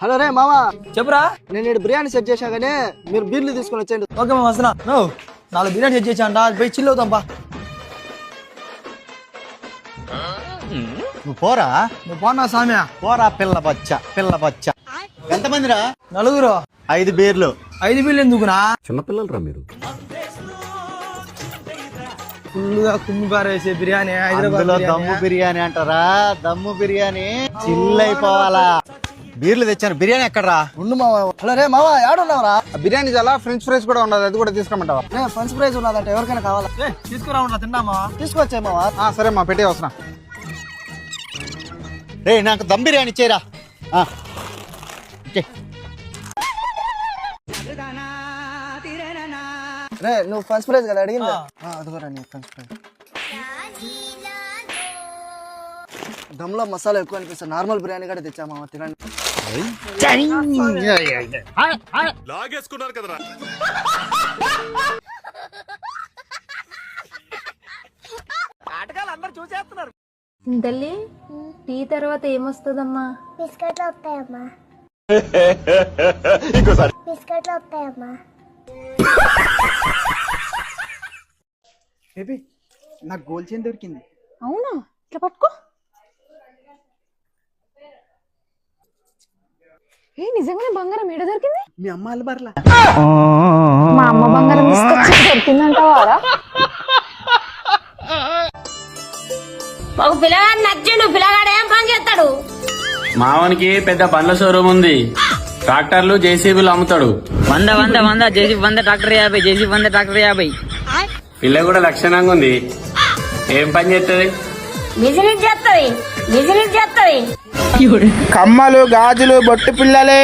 Hello రే మామా, చెప్పురా. నేను బిర్యానీ సెట్ చేశా కానీ మీరు బీర్లు తీసుకొని వచ్చేయండి. ఓకే మా వస్తున్నా. నువ్వు 4 బిర్యానీ సెట్ చేసా అంట, పోయి చిల్ అవుతాం బా. నువ్వు పోరా, నువ్వు పోనా సామ్యా? పోరా పిల్ల బచ్చ. ఎంతమందిరా? 4. 5 బీర్లు. 5 బిర్యానీ ఎందుకునా? చిన్నపిల్లలు రా మీరు. ఫుల్గా కుమ్మి పారేసే బిర్యానీ హైదరాబాద్ అందులో దమ్ము బిర్యానీ అంటారా? దమ్ము బిర్యానీ చిల్ అయిపోవాలా. బీర్లు తెచ్చాను. బిర్యానీ ఎక్కడరా? ఉండు మావా. హలో రే మావా, ఏడున్నావురా? బిర్యానీ చాలా ఫ్రెంచ్ ఫ్రైస్ కూడా ఉన్నది, అది కూడా తీసుకురమ్మంటావా? ఫ్రెంచ్ ఫ్రైస్ ఉన్నదంటే ఎవరికైనా కావాలా? తీసుకురా ఉన్నా, తిందామా? తీసుకొచ్చే మావా. సరే మా పెట్టే వస్తున్నా. రే నాకు దమ్ బిర్యానీ ఇచ్చేరా. రే నువ్వు ఫ్రెంచ్ ఫ్రైస్ కదా అడిగింది? అదిగోరా నీ ఫ్రెంచ్ ఫ్రైస్. దమ్లో మసాలా ఎక్కువ అనిపిస్తుంది. నార్మల్ బిర్యానీ కూడా తెచ్చా మావా, తినండి. లాగేసుకున్నారు కదరా. తల్లి, టీ తర్వాత ఏమొస్తుందమ్మా? బిస్కెట్లు వస్తాయమ్మా. బిస్కెట్లు వస్తాయమ్మా. బేబీ నాకు గోల్డ్ చైన్ దొరికింది. అవునా, ఇట్లా పట్టుకో. నిజంగానే బంగారం ఏడ దొరికింది? మీ అమ్మ అల్బర్లా. మా అమ్మ బంగారం తీసుకొచ్చి దొరికిందంటావారా? ఒక పిల్లగాడు నచ్చిండు. పిల్లగాడు ఏం పని చేస్తాడు? మావనికి పెద్ద బండ్ల షోరూమ్ ఉంది. ట్రాక్టర్లు జేసీబీలు అమ్ముతాడు. 100 జేసీబీ 100 ట్రాక్టర్ 50 జేసీబీ 100 ట్రాక్టర్ 50. పిల్ల కూడా లక్షణంగా ఉంది. ఏం పని చేస్తుంది? బిజినెస్ చేస్తుంది. బిజినెస్ చేస్తుంది. కమ్మలు గాజులు బొట్టు పిల్లలే.